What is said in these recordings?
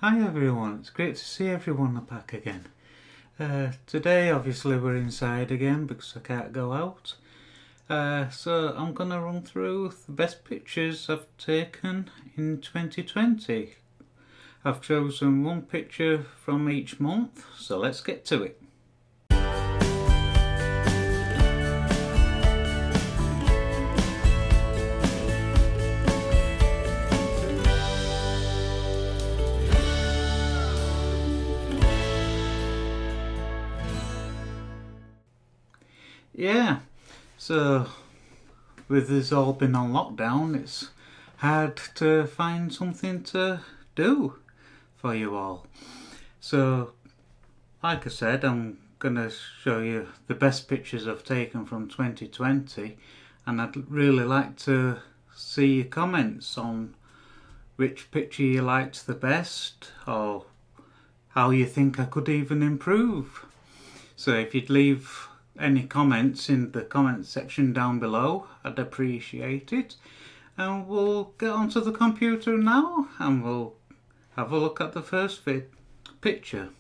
Hi everyone, it's great to see everyone back again. Today obviously we're inside again because I can't go out. So I'm going to run through the best pictures I've taken in 2020. I've chosen one picture from each month, so let's get to it. Yeah, so with us all been on lockdown, it's hard to find something to do for you all. So, like I said, I'm going to show you the best pictures I've taken from 2020, and I'd really like to see your comments on which picture you liked the best, or how you think I could even improve. So if you'd leave any comments in the comment section down below, I'd appreciate it. And we'll get onto the computer now and we'll have a look at the first picture.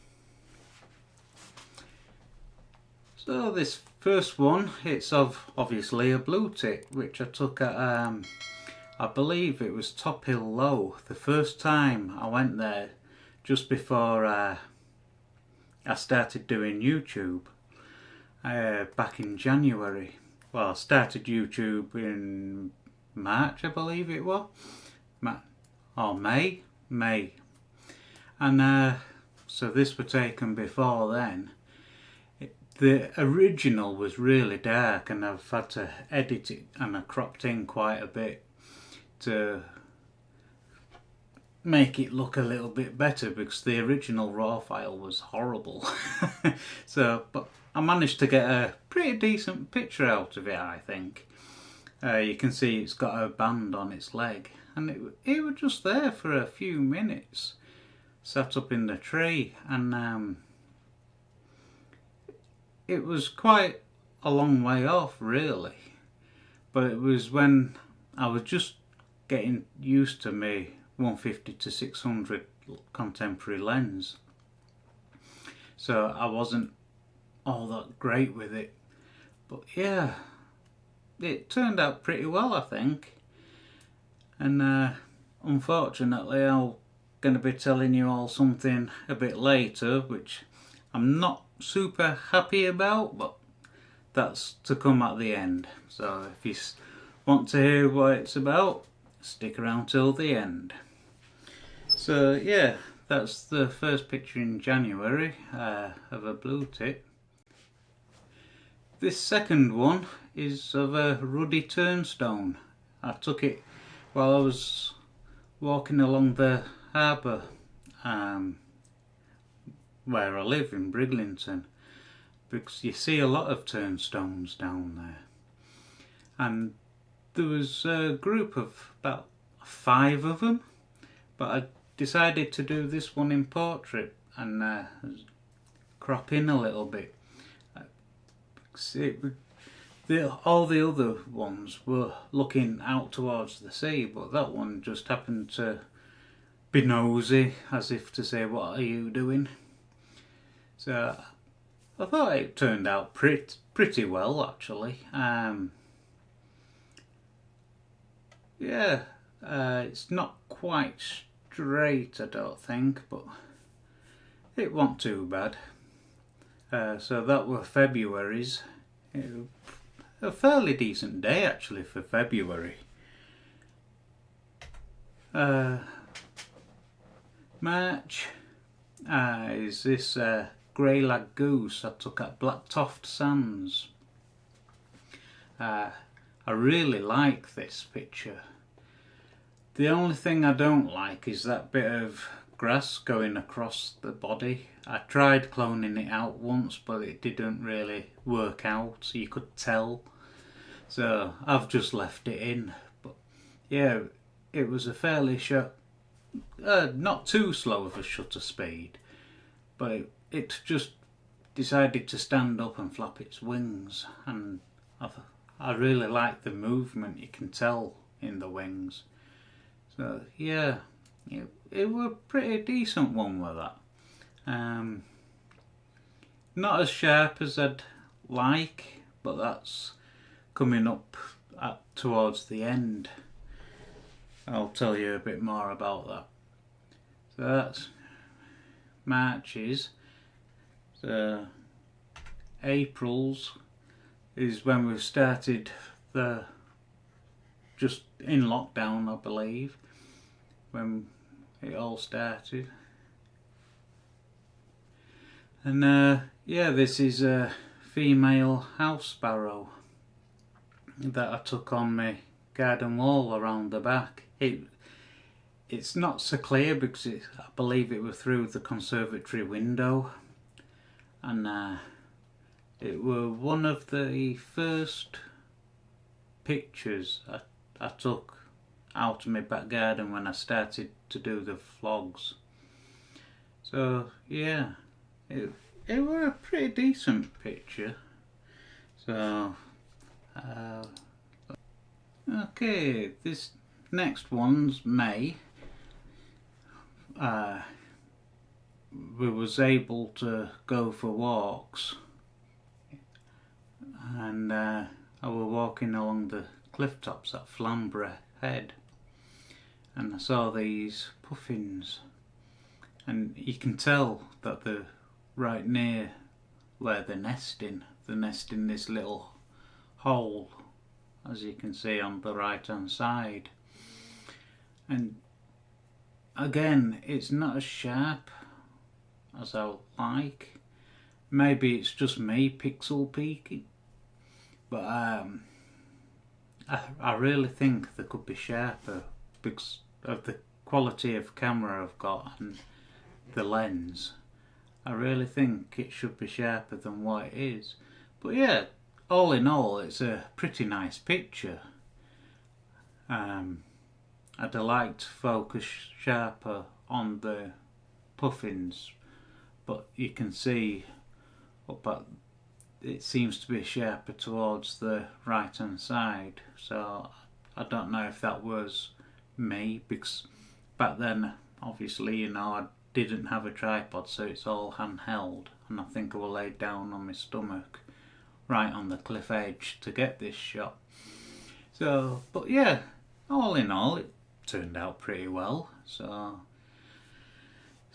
So this first one, it's of obviously a blue tit, which I took at I believe it was Top Hill Low, the first time I went there, just before I started doing YouTube. Back in January. Well, I started YouTube in March, I believe it was. May. And so this was taken before then. The original was really dark and I've had to edit it, and I cropped in quite a bit to make it look a little bit better because the original raw file was horrible. But I managed to get a pretty decent picture out of it, I think. You can see it's got a band on its leg, and it was just there for a few minutes, sat up in the tree, and it was quite a long way off really, but it was when I was just getting used to my 150 to 600 contemporary lens, so I wasn't all that great with it, but yeah, it turned out pretty well, I think. And unfortunately I'm going to be telling you all something a bit later which I'm not super happy about, but that's to come at the end. So if you want to hear what it's about, stick around till the end. So yeah, that's the first picture in January of a blue tit. This second one is of a ruddy turnstone. I took it while I was walking along the harbour where I live in Briglington, because you see a lot of turnstones down there. And there was a group of about 5 of them, but I decided to do this one in portrait and crop in a little bit. All the other ones were looking out towards the sea, but that one just happened to be nosy, as if to say, what are you doing? So I thought it turned out pretty well, actually. It's not quite straight, I don't think, but it wasn't too bad. So that were February's. A fairly decent day actually for February. March is this Graylag goose I took at Blacktoft Sands. I really like this picture. The only thing I don't like is that bit of grass going across the body. I tried cloning it out once, but it didn't really work out, so you could tell. So I've just left it in. But yeah, it was a fairly not too slow of a shutter speed, but it just decided to stand up and flap its wings, and I really like the movement you can tell in the wings. So yeah, it it were a pretty decent one with that. Not as sharp as I'd like, but that's coming up towards the end. I'll tell you a bit more about that. So that's March's. So April's is when we've started just in lockdown, I believe, when it all started. And yeah, this is a female house sparrow that I took on my garden wall around the back. It's not so clear because I believe it was through the conservatory window, and it were one of the first pictures I took out of my back garden when I started to do the vlogs. So yeah, it were a pretty decent picture. So okay, this next one's May. We was able to go for walks, and I was walking along the cliff tops at Flamborough Head, and I saw these puffins, and you can tell that they're right near where they're nesting. They nest in this little hole, as you can see on the right hand side. And again, it's not as sharp as I like. Maybe it's just me pixel peeking, but I really think they could be sharper because of the quality of camera I've got and the lens. I really think it should be sharper than what it is. But yeah, all in all, it's a pretty nice picture. I'd have liked to focus sharper on the puffins, but you can see up at, it seems to be sharper towards the right hand side. So I don't know if that was me, because back then obviously, you know, I didn't have a tripod, so it's all handheld, and I think I was laid down on my stomach right on the cliff edge to get this shot. So, but yeah, all in all, it turned out pretty well. So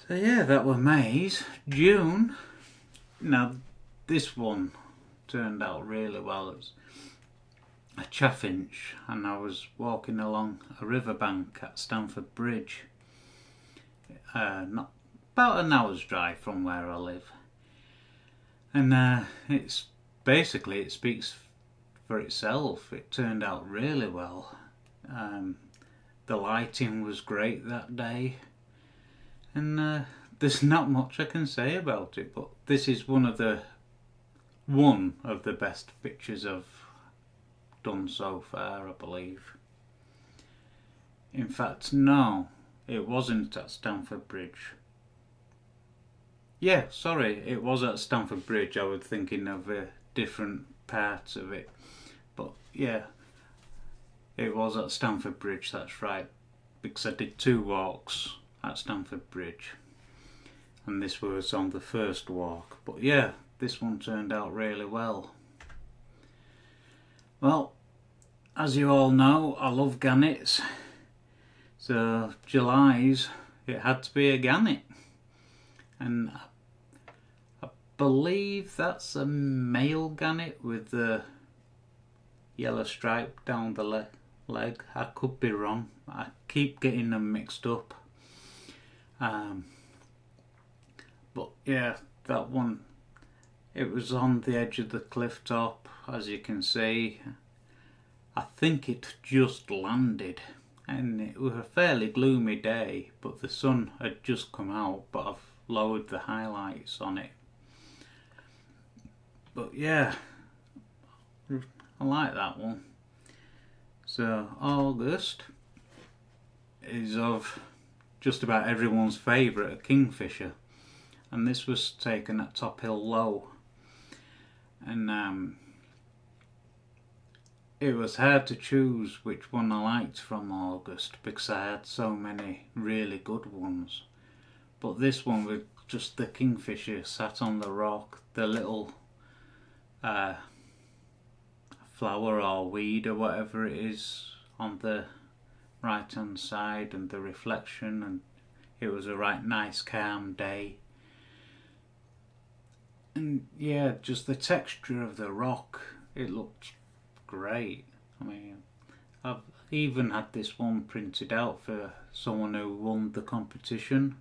yeah, that were May's. June, now this one turned out really well. It was a chaffinch, and I was walking along a riverbank at Stamford Bridge, not about an hour's drive from where I live, and it's basically, it speaks for itself. It turned out really well. The lighting was great that day, and there's not much I can say about it, but this is one of the best pictures I've done so far, I believe. In fact, no, it wasn't at Stamford Bridge. Yeah, sorry, it was at Stamford Bridge. I was thinking of different parts of it, but yeah, it was at Stamford Bridge, that's right, because I did 2 walks at Stamford Bridge, and this was on the first walk. But yeah, this one turned out really well. Well, as you all know, I love gannets, so July's, it had to be a gannet, and I believe that's a male gannet with the yellow stripe down the leg. I could be wrong, I keep getting them mixed up. But yeah, that one, it was on the edge of the cliff top, as you can see. I think it just landed, and it was a fairly gloomy day, but the sun had just come out, but I've lowered the highlights on it. But yeah, I like that one. So August is of just about everyone's favourite, a kingfisher, and this was taken at Top Hill Low, and it was hard to choose which one I liked from August because I had so many really good ones. But this one with just the kingfisher sat on the rock, the little flower or weed or whatever it is on the right hand side, and the reflection, and it was a right nice calm day. And yeah, just the texture of the rock, it looked great. I mean, I've even had this one printed out for someone who won the competition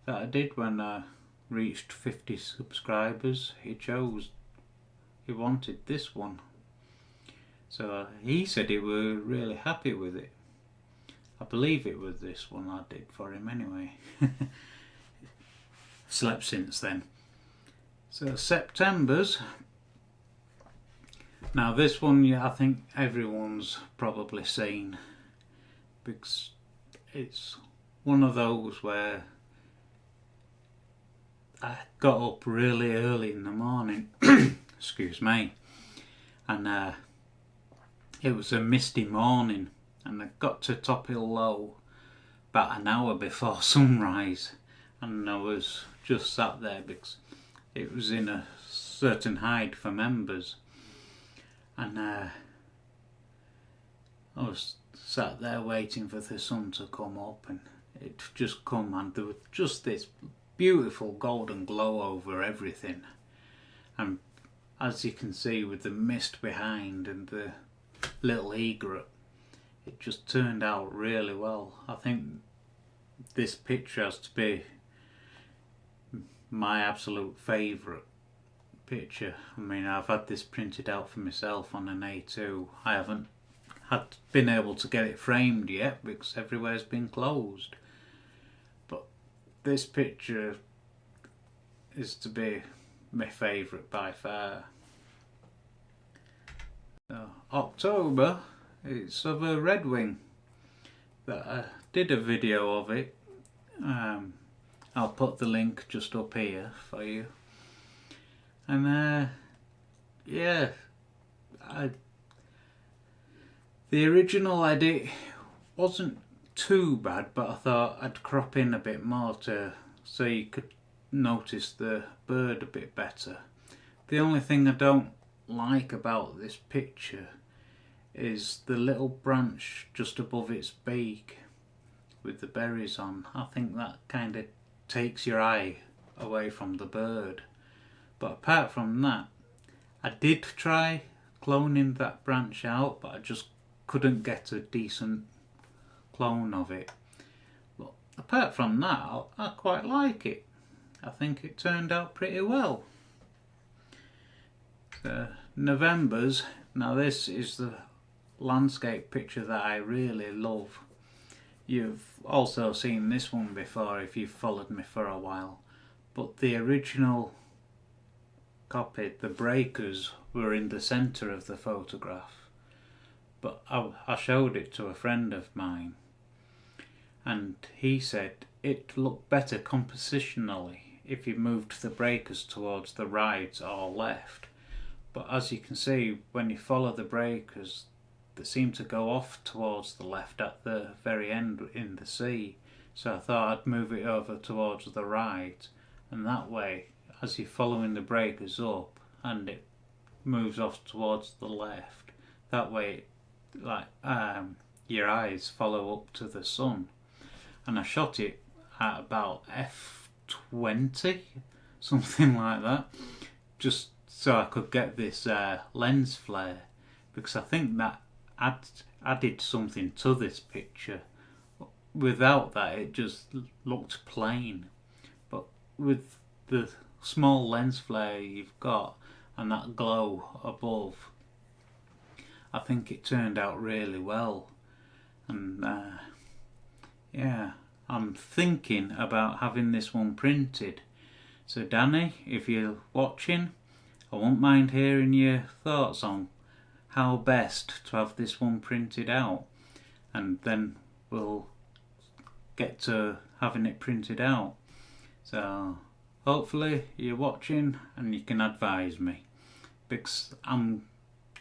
that I did when I reached 50 subscribers. He wanted this one, so he said he were really happy with it. I believe it was this one I did for him anyway. Slept since then. So September's. Now this one, yeah, I think everyone's probably seen, because it's one of those where I got up really early in the morning, excuse me, and it was a misty morning, and I got to Top Hill Low about an hour before sunrise, and I was just sat there because it was in a certain height for members, and I was sat there waiting for the sun to come up, and it just come, and there was just this beautiful golden glow over everything, and as you can see with the mist behind and the little egret, it just turned out really well. I think this picture has to be my absolute favourite picture. I mean, I've had this printed out for myself on an A2. I haven't been able to get it framed yet because everywhere's been closed. But this picture is to be my favourite by far. So, October, it's of a Redwing that I did a video of it. I'll put the link just up here for you. And yeah, the original edit wasn't too bad, but I thought I'd crop in a bit more so you could notice the bird a bit better. The only thing I don't like about this picture is the little branch just above its beak with the berries on. I think that kind of takes your eye away from the bird. But apart from that, I did try cloning that branch out, but I just couldn't get a decent clone of it. But apart from that, I quite like it. I think it turned out pretty well. November's. Now this is the landscape picture that I really love. You've also seen this one before if you've followed me for a while, but the original copy, the breakers, were in the centre of the photograph, but I showed it to a friend of mine and he said it looked better compositionally if you moved the breakers towards the right or left. But as you can see, when you follow the breakers, they seem to go off towards the left at the very end in the sea. So I thought I'd move it over towards the right, and that way, as you're following the breakers up and it moves off towards the left, that way, like your eyes follow up to the sun. And I shot it at about f20, something like that, just so I could get this lens flare, because I think that added something to this picture. Without that, it just looked plain, but with the small lens flare you've got and that glow above, I think it turned out really well. And yeah, I'm thinking about having this one printed. So Danny, if you're watching, I won't mind hearing your thoughts on how best to have this one printed out, and then we'll get to having it printed out. So hopefully you're watching and you can advise me, because I'm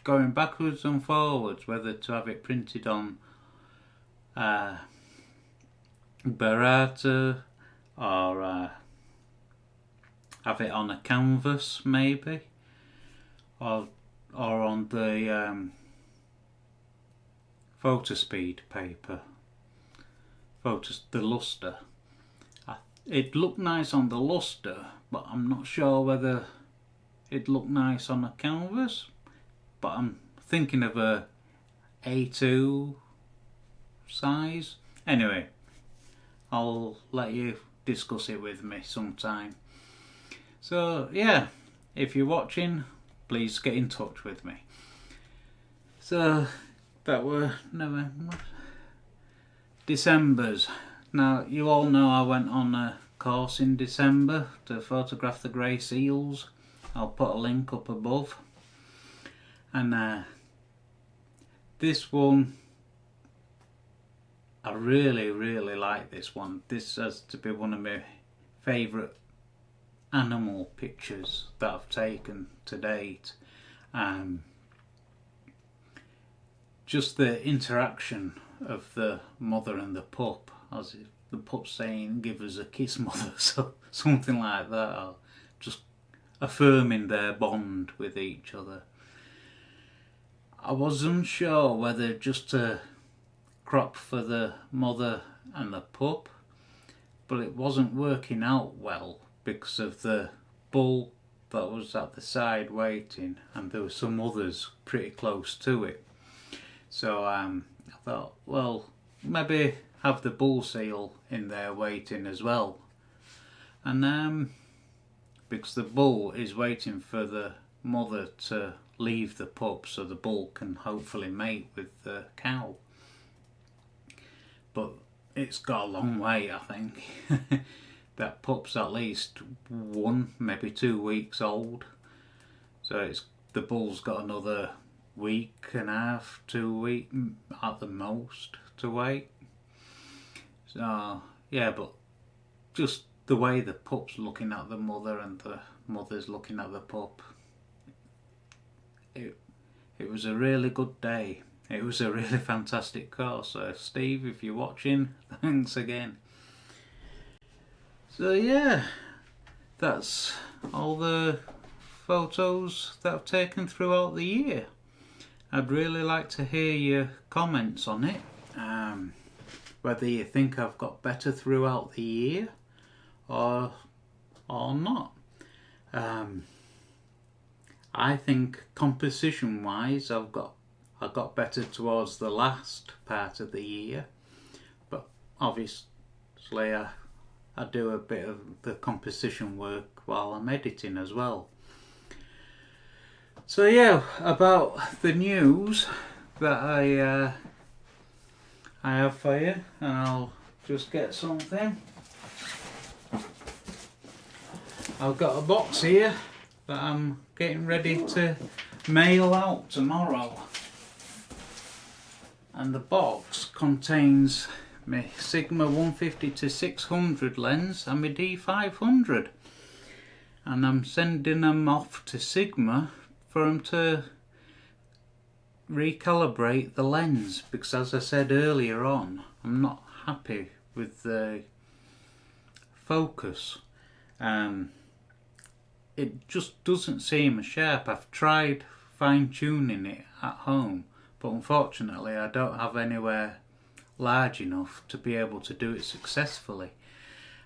going backwards and forwards, whether to have it printed on Verity or have it on a canvas maybe, or on the photospeed paper, the luster. It looked nice on the luster, but I'm not sure whether it'd look nice on a canvas. But I'm thinking of a A2 size. Anyway, I'll let you discuss it with me sometime. So yeah, if you're watching, please get in touch with me. So that were December's. Now you all know I went on a course in December to photograph the grey seals. I'll put a link up above. And this one, I really like this one. This has to be one of my favourite animal pictures that I've taken to date. Just the interaction of the mother and the pup, as if the pup's saying, "Give us a kiss, mother," so something like that, or just affirming their bond with each other. I was unsure whether just to crop for the mother and the pup, but it wasn't working out well because of the bull that was at the side waiting, and there were some others pretty close to it. So I thought, well, maybe have the bull seal in there waiting as well. And because the bull is waiting for the mother to leave the pup so the bull can hopefully mate with the cow. But it's got a long way, I think. That pup's at least 1, maybe 2 weeks old. So the bull's got another week and a half, 2 weeks at the most to wait. So yeah, but just the way the pup's looking at the mother and the mother's looking at the pup, it was a really good day. It was a really fantastic course. So Steve, if you're watching, thanks again. So yeah, that's all the photos that I've taken throughout the year. I'd really like to hear your comments on it, whether you think I've got better throughout the year or not. I think composition wise I got better towards the last part of the year, but obviously I do a bit of the composition work while I'm editing as well. So yeah, about the news that I have for you, and I'll just get something. I've got a box here that I'm getting ready to mail out tomorrow, and the box contains my Sigma 150-600 lens and my D500, and I'm sending them off to Sigma for them to recalibrate the lens, because as I said earlier on, I'm not happy with the focus. It just doesn't seem sharp. I've tried fine-tuning it at home, but unfortunately I don't have anywhere large enough to be able to do it successfully.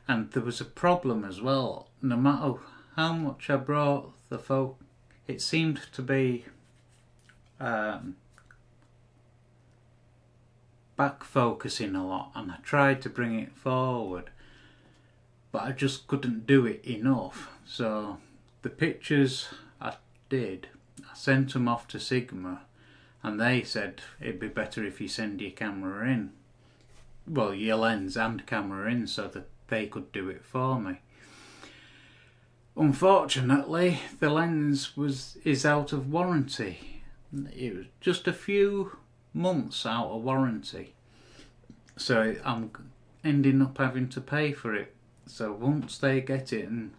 And there was a problem as well. No matter how much I brought the focus, it seemed to be back focusing a lot, and I tried to bring it forward, but I just couldn't do it enough. So the pictures I did, I sent them off to Sigma, and they said it'd be better if you send your camera in, well, your lens and camera in, so that they could do it for me. Unfortunately, the lens is out of warranty. It was just a few months out of warranty, so I'm ending up having to pay for it. So once they get it and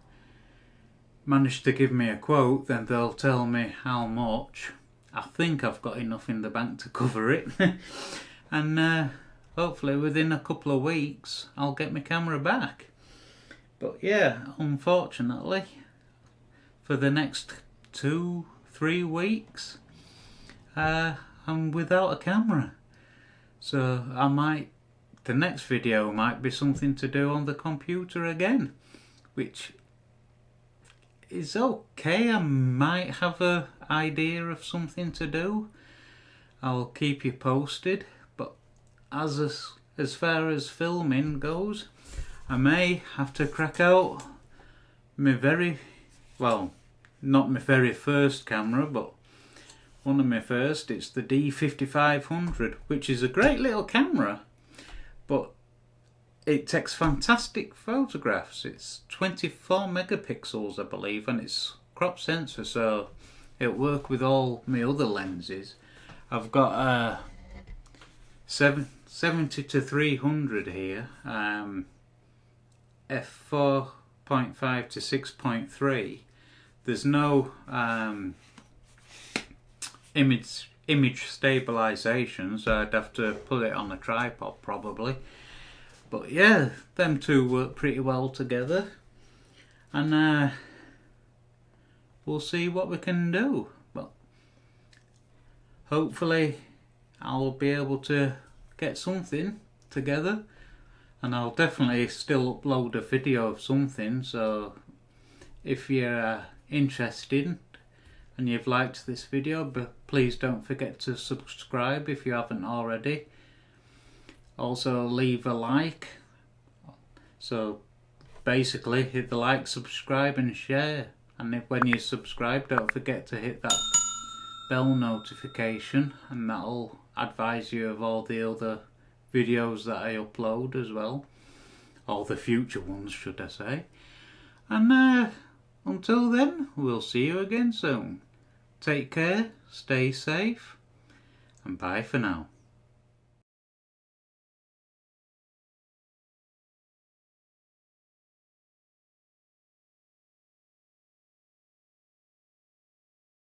manage to give me a quote, then they'll tell me how much, I think I've got enough in the bank to cover it. And hopefully within a couple of weeks I'll get my camera back. But yeah, unfortunately, for the next 2-3 weeks, I'm without a camera. So the next video might be something to do on the computer again, which is okay. I might have an idea of something to do. I'll keep you posted. But as far as filming goes, I may have to crack out not my very first camera, but one of my first. It's the D5500, which is a great little camera, but it takes fantastic photographs. It's 24 megapixels, I believe, and it's crop sensor, so it'll work with all my other lenses. I've got a 70 to 300 here, f4.5 to 6.3. There's no image stabilization, so I'd have to put it on a tripod probably. But yeah, them two work pretty well together, and we'll see what we can do. But hopefully I'll be able to get something together, and I'll definitely still upload a video of something. So if you're interested and you've liked this video, please don't forget to subscribe if you haven't already. Also leave a like. So basically hit the like, subscribe and share. And when you subscribe, don't forget to hit that bell notification, and that'll advise you of all the other videos that I upload as well. All the future ones, should I say. And until then, we'll see you again soon. Take care, stay safe, and bye for now.